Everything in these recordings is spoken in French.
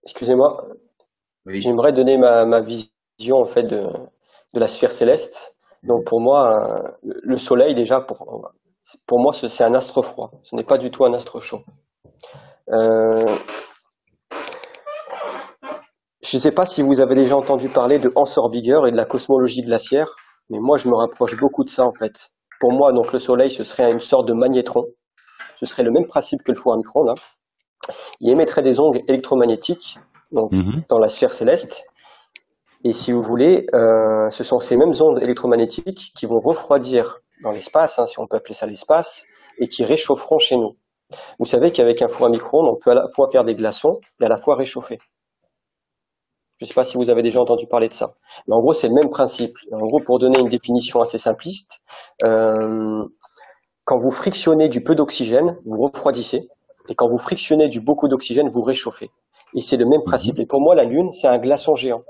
excusez-moi, Oui. j'aimerais donner ma vision en fait de la sphère céleste. Donc Mhm. pour moi, le Soleil déjà, pour moi, c'est un astre froid. Ce n'est pas du tout un astre chaud. Euh, je ne sais pas si vous avez déjà entendu parler de Hans Horbiger et de la cosmologie glaciaire, mais moi, je me rapproche beaucoup de ça en fait. Pour moi, donc le Soleil, ce serait une sorte de magnétron. Ce serait le même principe que le four à micro-ondes, hein. Il émettrait des ondes électromagnétiques, donc Mhm. dans la sphère céleste. Et si vous voulez, ce sont ces mêmes ondes électromagnétiques qui vont refroidir dans l'espace, hein, si on peut appeler ça l'espace, et qui réchaufferont chez nous. Vous savez qu'avec un four à micro-ondes, on peut à la fois faire des glaçons et à la fois réchauffer. Je ne sais pas si vous avez déjà entendu parler de ça. Mais en gros, c'est le même principe. En gros, pour donner une définition assez simpliste, euh, quand vous frictionnez du peu d'oxygène, vous refroidissez. Et quand vous frictionnez du beaucoup d'oxygène, vous réchauffez. Et c'est le même principe. Mhm. Et pour moi, la Lune, c'est un glaçon géant.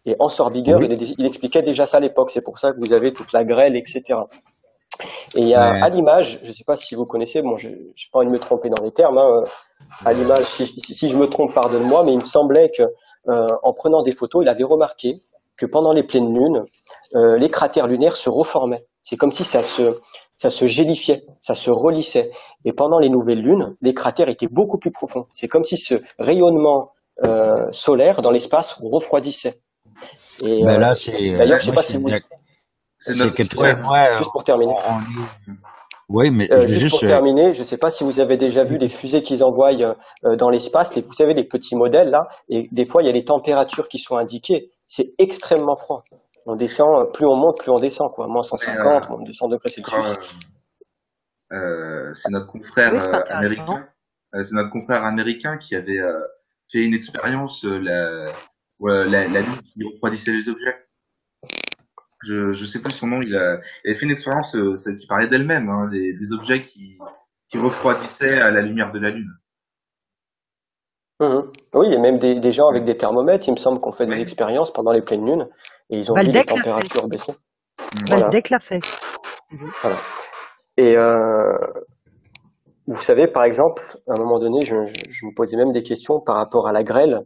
Et Hans Horbiger, Oui. il expliquait déjà ça à l'époque. C'est pour ça que vous avez toute la grêle, etc. Et il y a Ouais. à l'image, je ne sais pas si vous connaissez, bon, je n'ai pas envie de me tromper dans les termes, hein, à l'image, si je me trompe, pardonne-moi, mais il me semblait que, en prenant des photos, il avait remarqué que pendant les pleines lunes, les cratères lunaires se reformaient. C'est comme si ça se gélifiait, ça se relissait. Et pendant les nouvelles lunes, les cratères étaient beaucoup plus profonds. C'est comme si ce rayonnement solaire dans l'espace refroidissait. Et Ben là, c'est, d'ailleurs, je sais moi, je pas si suis vous, C'est c'est notre que toi et excusez-moi, confrère. moi, juste pour terminer. on est, oui, mais je veux Juste juste, pour terminer, je ne sais pas si vous avez déjà vu les fusées qu'ils envoient dans l'espace, vous savez, les petits modèles là, et des fois il y a les températures qui sont indiquées. C'est extrêmement froid. On descend, plus on monte, plus on descend, quoi. Moins Ouais, 150, moins 200 degrés quand, Celsius. c'est notre confrère Oui, c'est intéressant. américain. C'est notre confrère américain qui avait fait une expérience ouais, la Lune qui refroidissait les objets. Je sais plus son nom. Il a fait une expérience celle qui parlait d'elle-même, hein, des objets qui refroidissaient à la lumière de la Lune. Mhm. Oui, il y a même des gens avec Ouais. des thermomètres, il me semble qu'on fait des Oui. expériences pendant les pleines lunes, et ils ont vu les Valdec l'a fait. températures baisser. Mm. Voilà, Valdec l'a fait. Mhm. voilà. Et vous savez, par exemple, à un moment donné, je me posais même des questions par rapport à la grêle.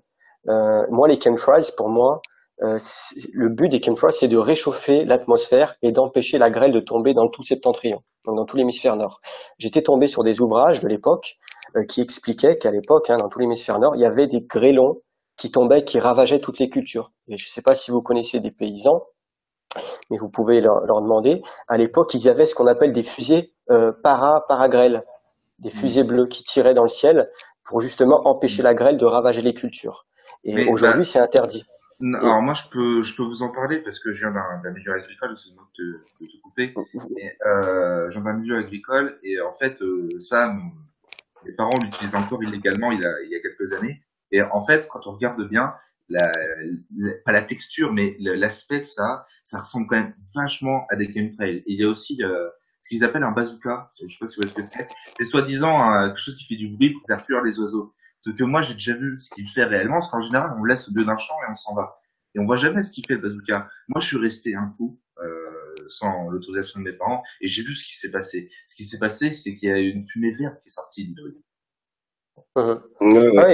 Moi, les chemtrails, pour moi, le but des chemtrails, c'est de réchauffer l'atmosphère et d'empêcher la grêle de tomber dans tout le septentrion, donc dans tout l'hémisphère nord. J'étais tombé sur des ouvrages de l'époque qui expliquaient qu'à l'époque, hein, dans tout l'hémisphère nord, il y avait des grêlons qui tombaient, qui ravageaient toutes les cultures. Et je ne sais pas si vous connaissez des paysans, mais vous pouvez leur demander. À l'époque, ils avaient ce qu'on appelle des fusées para-grêle, des Mm. fusées bleues qui tiraient dans le ciel pour justement empêcher Mm. la grêle de ravager les cultures. Et Mais bah, aujourd'hui, c'est interdit. alors Et moi je peux vous en parler parce que je viens d'un milieu agricole, c'est moi de te couper. Mais je viens d'un milieu agricole et en fait ça, mes parents l'utilisent encore illégalement il y a quelques années. Et en fait, quand on regarde bien, pas la texture, mais l'aspect de ça ressemble quand même vachement à des chemtrails. Et il y a aussi ce qu'ils appellent un bazooka. Je sais pas si vous voyez ce que c'est. C'est soi-disant quelque chose qui fait du bruit pour faire fuir les oiseaux. Ce que moi j'ai déjà vu ce qu'il fait réellement, parce qu'en général on le laisse au milieu d'un champ et on s'en va. Et on voit jamais ce qu'il fait le bazooka. Moi je suis resté un coup sans l'autorisation de mes parents et j'ai vu ce qui s'est passé. Ce qui s'est passé, c'est qu'il y a une fumée verte qui est sortie du truc. mhm. ouais, ouais. Ouais,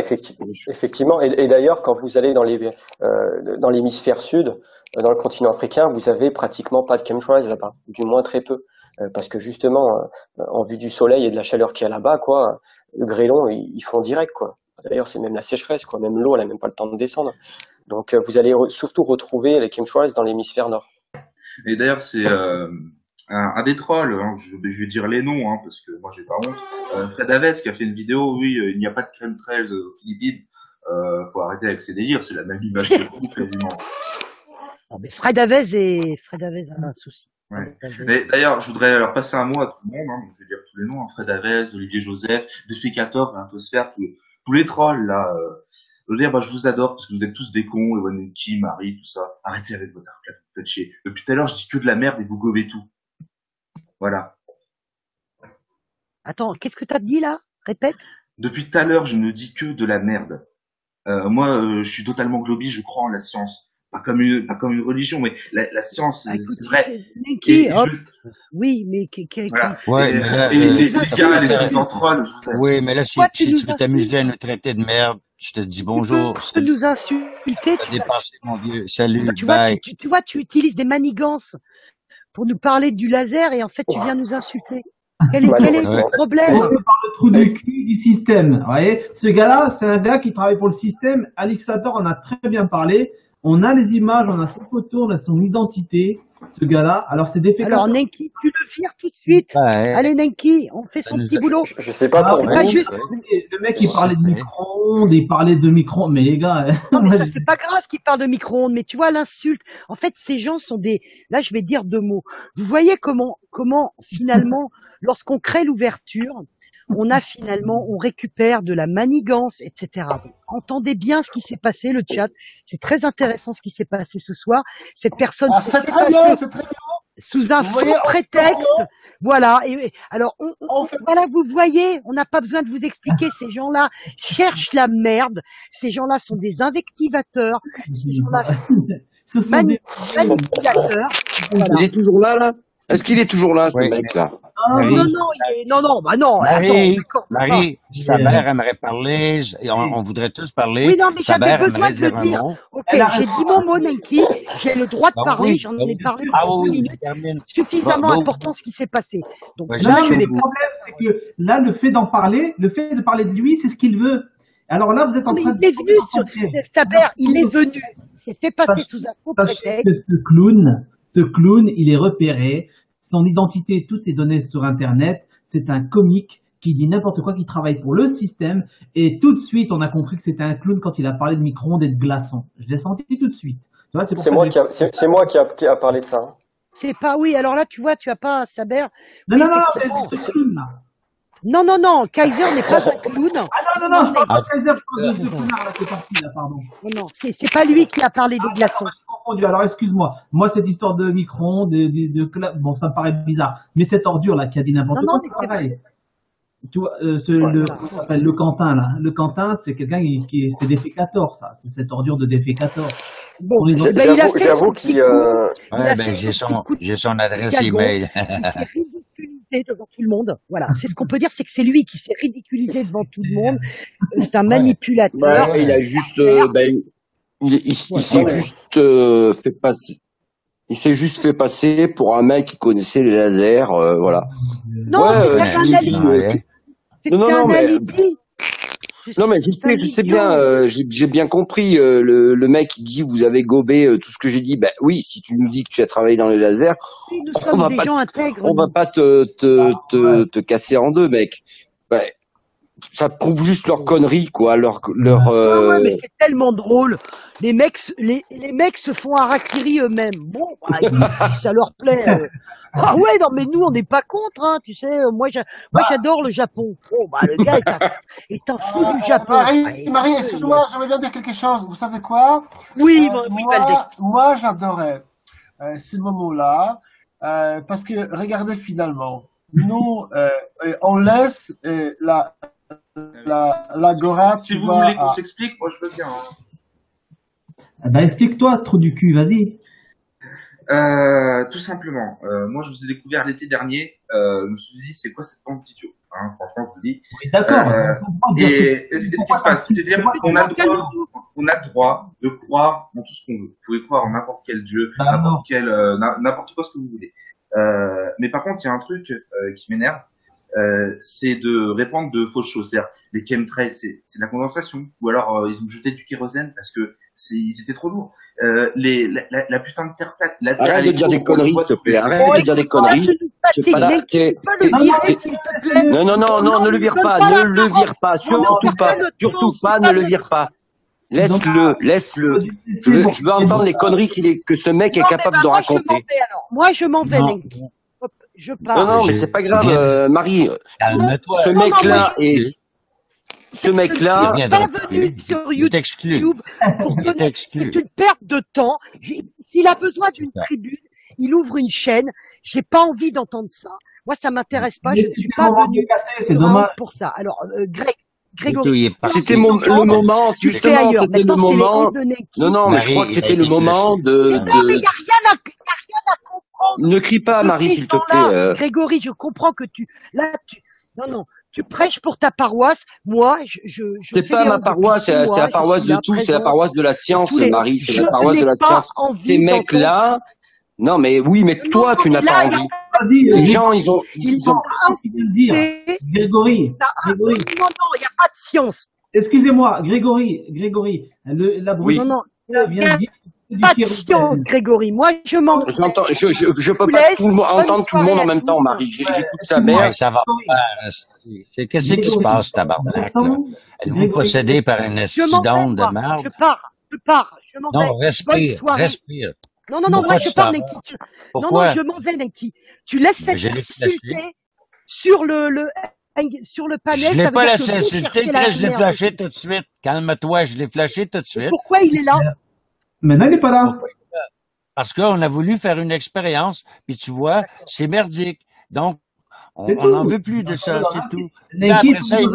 effectivement. Et d'ailleurs, quand vous allez dans l'hémisphère sud, dans le continent africain, vous avez pratiquement pas de chemtrails là-bas, du moins très peu. Parce que justement, en vue du soleil et de la chaleur qu'il y a là-bas, quoi, le grêlon, ils font direct, quoi. D'ailleurs, c'est même la sécheresse, quoi. Même l'eau, elle a même pas le temps de descendre. Donc, vous allez surtout retrouver les chemtrails dans l'hémisphère nord. Et d'ailleurs, c'est un des trolls, hein, je vais dire les noms, hein, parce que moi j'ai pas honte. Fred Aves qui a fait une vidéo, oui, il n'y a pas de crème trails aux Philippines. Faut arrêter avec ces délires, c'est la même image que vous quasiment. Ah, mais Fred Avez a un souci. Ouais. Fred Avez, Mais d'ailleurs, je voudrais leur passer un mot à tout le monde, hein, donc je vais dire tous les noms, hein, Fred Aves, Olivier Joseph, Défécator, Intosphère, tous les trolls là. Je veux dire, bah, je vous adore parce que vous êtes tous des cons, Ewanuki, Marie, tout ça. Arrêtez avec votre arcade, vous faites chier. Depuis tout à l'heure, je dis que de la merde et vous gobez tout. Voilà. Attends, qu'est-ce que t'as dit là? Répète. Depuis tout à l'heure, je ne dis que de la merde. Moi, je suis totalement globi, je crois en la science. pas comme une religion, mais la science, Ah, écoute, c'est vrai. Nenki, Et hop, oui, mais voilà. Ouais, mais là, Et les nous médias, les insultes. misanthroles, je vous aime. oui, mais là, Pourquoi tu si tu nous veux insultes? t'amuser à nous traiter de merde, je te dis Tu peux bonjour, salut, nous insulter, t'as dépassé, mon vieux, salut, tu vois, bye. tu vois, tu utilises des manigances pour nous parler du laser et en fait, tu viens nous insulter. Quel est Ouais. le Malheureusement. problème? On parle de trou du cul du système. Vous voyez, ce gars-là, c'est un gars qui travaille pour le système. Alexator en a très bien parlé. On a les images, on a ses photos, on a son identité. Ce gars-là, alors c'est Alors, défécateur. Nenki, tu le vires tout de suite. Ouais, Allez, Nenki, on fait ça son nous petit a, boulot. Je sais pas Ah, pour C'est pas vous. juste. le mec, il c'est parlait de fait. micro-ondes, il parlait de micro-ondes, mais les gars, Non, mais moi, ça, c'est pas grave qu'il parle de micro-ondes, mais tu vois, l'insulte. En fait, ces gens sont des, là, je vais dire deux mots. Vous voyez comment, finalement, lorsqu'on crée l'ouverture, on récupère de la manigance, etc. Donc, entendez bien ce qui s'est passé, le chat. C'est très intéressant ce qui s'est passé ce soir. Cette personne Ah, s'est c'est fait très bien, passer c'est très bien. sous un Vous faux voyez, prétexte. Voilà. Et alors, on fait voilà, vous voyez, on n'a pas besoin de vous expliquer. Ces gens-là cherchent la merde. Ces gens-là sont des invectivateurs. Ces gens-là sont ce sont des... manipulateurs. Voilà. Il est toujours là? Est-ce qu'il est toujours là, ce Ouais, mec-là? Ah, Non, Marie, non, bah non, attends, Marie, d'accord, pas. Marie, sa mère aimerait parler, on voudrait tous parler, Oui, non, mais sa j'avais mère besoin aimerait de le dire un dire. mot. Ok, elle a j'ai raison. dit mon mot, Nenki. J'ai le droit de Bah parler. oui, J'en bah ai oui. parlé Ah pendant 2 oui, oui, minutes. termine. Suffisamment Bah, important ce qui s'est passé. Donc bah, Non, là, non, je mais vais le problème, c'est que là, le fait d'en parler, le fait de parler de lui, c'est ce qu'il veut. Alors là, vous êtes Non, en mais train il est venu sur de... Faber, il est venu. Il s'est fait passer sous un faux Sachez prétexte. que ce clown, il est repéré. Son identité, tout est donné sur Internet. C'est un comique qui dit n'importe quoi, qui travaille pour le système. Et tout de suite, on a compris que c'était un clown quand il a parlé de micro-ondes et de glaçons. Je l'ai senti tout de suite. Tu vois, c'est pour C'est ça moi que c'est moi qui a parlé de ça. Hein. C'est pas, oui, alors là, tu vois, tu as pas Saber. Non, Oui, non, non, effectivement. c'est ce clown-là. Non, Kaiser n'est pas un clown. Ah non, je parle pas Ah, de Kaiser, je parle de ce connard-là qui est parti, là, pardon. Non, c'est pas lui qui a parlé des glaçons. J'ai confondu. Alors, excuse-moi. Moi, cette histoire de micro-ondes, bon, ça me paraît bizarre. Mais cette ordure-là qui a dit n'importe Non, quoi, mais c'est c'est pareil. Tu vois, Voilà. comment ça s'appelle, le Quentin, là. Le Quentin, c'est quelqu'un c'est défécateur, ça. C'est cette ordure de défécateur. Bon, Pour les J'ai- autres- il a fait J'avoue son qu'il petit coup. Il ouais, a ben, fait j'ai son petit son, coup de j'ai son adresse galgon. email. Il s'est ridiculisé devant tout le monde. Voilà, c'est ce qu'on peut dire, c'est que c'est lui qui s'est ridiculisé devant tout le monde. C'est un Ouais. manipulateur. Bah, Ouais. il a juste, il s'est Ouais. juste fait passer. Il s'est juste fait passer pour un mec qui connaissait les lasers, voilà. Non, Ouais, c'était Ouais, tu un nous alibi. dis, ouais. C'était non, un mais alibi. non, mais C'est un je sais idiot. bien, j'ai bien compris. Le mec il dit vous avez gobé tout ce que j'ai dit. Ben oui, si tu nous dis que tu as travaillé dans les lasers, Oui, nous on sommes va des pas, gens intègres. on va Nous. pas te casser en deux, mec. Ben, ça prouve juste leur connerie, quoi. Ouais, mais c'est tellement drôle. Les mecs se font harakiri eux-mêmes. Bon, bah, si ça leur plaît. Ah ouais, non, mais nous, on n'est pas contre, hein. Tu sais, moi, j'adore le Japon. Bon, bah, le gars est un fou du Japon. Marie, excuse-moi, j'aimerais bien dire quelque chose. Vous savez quoi? Oui, Valdec. Moi, j'adorais ce moment-là parce que regardez finalement, nous, on laisse l'agora Si qui vous va voulez qu'on à... s'explique, moi je veux bien. Hein. Bah, explique-toi, trou du cul, vas-y. Tout simplement, moi je vous ai découvert l'été dernier, je me suis dit c'est quoi cette compétition, hein, franchement je vous le dis. Oui, d'accord. Et ce qui se passe, c'est-à-dire qu'on a le droit de croire en tout ce qu'on veut. Vous pouvez croire en n'importe quel dieu, n'importe quoi ce que vous voulez. Mais par contre, il y a un truc qui m'énerve, c'est de répandre de fausses choses. C'est-à-dire les chemtrails, c'est de la condensation, ou alors ils ont jeté du kérosène parce que ils étaient trop lourds. La putain de terre plate. La terre, Arrête de dire des conneries, s'il te plaît. Arrête de dire des conneries. C'est pas là. Tu peux le virer, s'il te plaît. Non, ne le vire pas, ne le vire pas, surtout pas, ne le vire pas. Laisse-le. Je veux entendre les conneries que ce mec est capable de raconter. Moi, je m'en vais, Lenky. Hop, je pars. Non, mais c'est pas grave, Marie. Calme-toi. Ce mec-là est, ce mec-là, Il pas venu sur Je t'exclus. YouTube pour Je connaître. t'exclus. C'est une perte de temps. S'il a besoin d'une tribune, il ouvre une chaîne. J'ai pas envie d'entendre ça. Moi, ça m'intéresse pas. Je ne suis pas venu C'est dommage. pour ça. Alors, Greg, Grégory, C'était le moment, justement, c'était le moment. Non, mais je crois que c'était le moment de. Non, mais il n'y a rien à comprendre. Ne crie pas, Marie, s'il te plaît. Grégory, je comprends que non, tu prêches pour ta paroisse. Moi, c'est pas ma paroisse, c'est la paroisse de tout, c'est la paroisse de la science, Marie, c'est la paroisse de la science. Ces mecs-là, non, mais oui, mais toi, tu n'as pas envie. Les gens, ils ont. Grégory. Non, il n'y a pas de science. Excusez-moi, Grégory, la non, vient de dire pas de science, Grégory. Moi, je m'en. Je peux pas entendre tout le monde en même temps, Marie. J'écoute sa mère. Ça va pas. Qu'est-ce qui se passe, tabarnak? Êtes-vous possédé par une accident de merde? Je pars. Je m'en vais. Non, respire. Non, moi je pars, Nenki. Non, je m'en vais, Nenki. Tu laisses cette insulter sur le panel. Je l'ai pas laissé insulter, je l'ai flashé tout de suite. Calme-toi, je l'ai flashé tout de suite. Pourquoi il est là? Maintenant, il n'est pas là. Parce qu'on a voulu faire une expérience, puis tu vois, c'est merdique. Donc, on n'en veut plus de ça, c'est tout. Puis après ça, il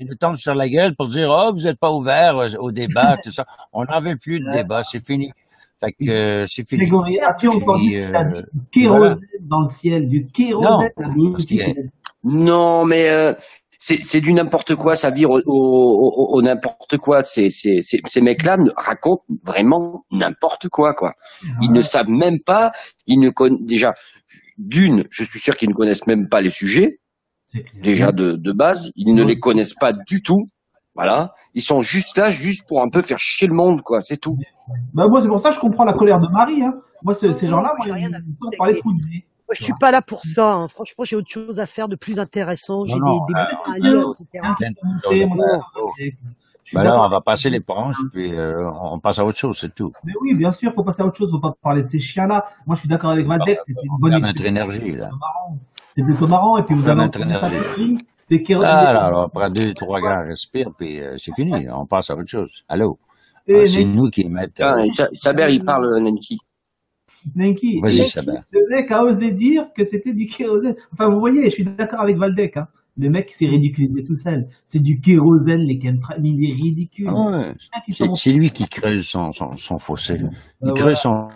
nous tombe sur la gueule pour dire, oh, vous n'êtes pas ouvert au débat, tout ça. On n'en veut plus de débat, c'est fini. Fait que c'est fini. Grégory, as-tu entendu ce qu'il a dit? Du kérosène dans le ciel, du kérosène. Non, mais c'est du n'importe quoi, ça vire au n'importe quoi. Ces mecs-là racontent vraiment n'importe quoi. Ils ne savent même pas, ils ne connaissent déjà je suis sûr qu'ils ne connaissent même pas les sujets. Déjà de base, ils ne les connaissent pas du tout. Voilà, ils sont juste là, juste pour un peu faire chier le monde, c'est tout. Bah moi c'est pour ça que je comprends la colère de Marie. Moi ces gens-là, moi ils me parler de coups de nez. Moi, je suis pas là pour ça. Franchement, j'ai autre chose à faire de plus intéressant. J'ai des bouquins à lire, etc. Ben là, on va passer l'éponge, puis on passe à autre chose, c'est tout. Mais oui, bien sûr, faut passer à autre chose. Faut pas parler de ces chiens-là. Moi, je suis d'accord avec Valdec. C'était une bonne idée. Notre énergie, là. C'est plutôt marrant. Et puis vous avez notre énergie. Alors, après 2-3 gars respire, puis c'est fini. On passe à autre chose. Allô? C'est nous qui mettons. Saber, il parle, Nenki. Nenki. Vas-y, Saber. Le mec a osé dire que c'était du kérosène. Enfin, vous voyez, je suis d'accord avec Valdec. Le mec s'est ridiculisé tout seul. C'est du kérosène, les chemtrails. Il est ridicule. Ouais. C'est lui qui creuse son fossé. Il creuse son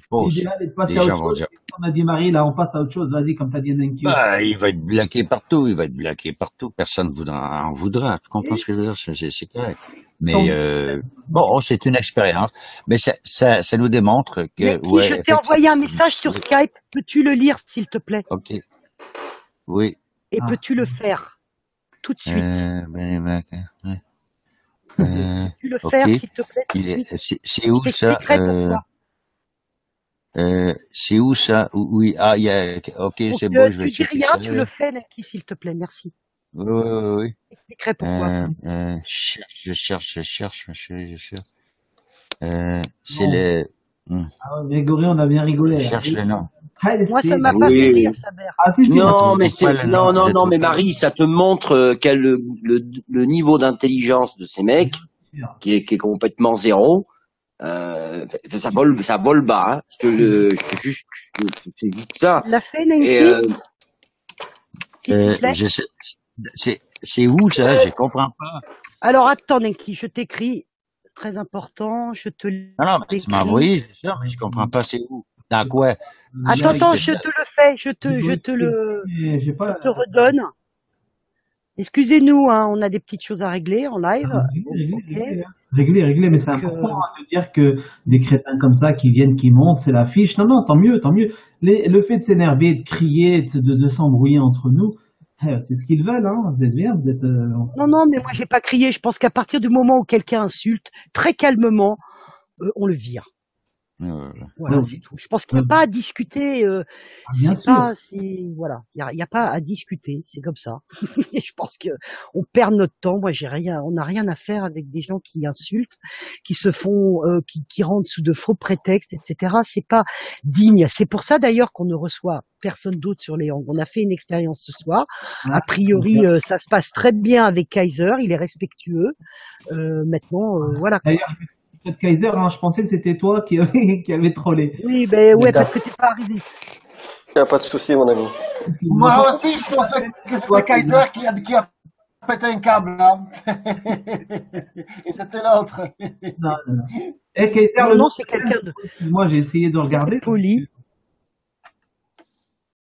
fossé. Les gens vont dire. On a dit Marie, là, on passe à autre chose. Vas-y, comme t'as dit Nenki. Il va être bloqué partout. Personne en voudra. Tu comprends ce que je veux dire? C'est correct. Mais bon, c'est une expérience. Mais ça nous démontre que. Ouais, je t'ai envoyé un message sur Skype. Peux-tu le lire, s'il te plaît? Ok. Oui. Et peux-tu le faire tout de suite? Peux-tu le faire, s'il te plaît? C'est où ça? C'est où ça? Oui. Ah, ok, c'est bon, je vais checker. Tu dis rien, tu le fais, Nenki, s'il te plaît, merci. Oui. J'expliquerai pourquoi. Je cherche, ma chérie, je cherche. C'est le. Grégory, on a bien rigolé. Je cherche le nom. Moi, ça m'a pas fait rire, Saber. Non, mais Marie, ça te montre le niveau d'intelligence de ces mecs qui est complètement zéro. Ça vole bas. C'est juste ça. La fait, Nenki. C'est où ça? Je comprends pas. Alors attends, Nenki, je t'écris. Très important, je te l'écris. Non, mais tu m'as envoyé, c'est sûr, mais je comprends pas c'est où. Dans quoi? Attends, je te le fais, je te redonne. Excusez-nous, on a des petites choses à régler en live. Régler, mais c'est important de dire que des crétins comme ça qui viennent, qui montent, c'est l'affiche. Non, tant mieux. Le fait de s'énerver, de crier, de s'embrouiller entre nous, c'est ce qu'ils veulent, Vous êtes bien, vous êtes. Non, mais moi j'ai pas crié. Je pense qu'à partir du moment où quelqu'un insulte, très calmement, on le vire. Voilà, c'est tout. Je pense qu'il n'y a pas à discuter. Voilà, il y a pas à discuter. C'est comme ça. Je pense que on perd notre temps. Moi, on n'a rien à faire avec des gens qui insultent, qui se font, qui rentrent sous de faux prétextes, etc. C'est pas digne. C'est pour ça d'ailleurs qu'on ne reçoit personne d'autre sur les hanges. On a fait une expérience ce soir. A priori, ça se passe très bien avec Kaiser. Il est respectueux. Maintenant, voilà. Kaiser, je pensais que c'était toi qui avait trollé. Oui, parce que t'es pas arrivé. Il n'y a pas de souci, mon ami. Moi aussi, je pensais que c'était Kaiser qui a pété un câble, là. Et c'était l'autre. Non, non, non. Et Kaiser, Non, le nom, non, c'est quelqu'un de moi j'ai essayé de regarder. poli.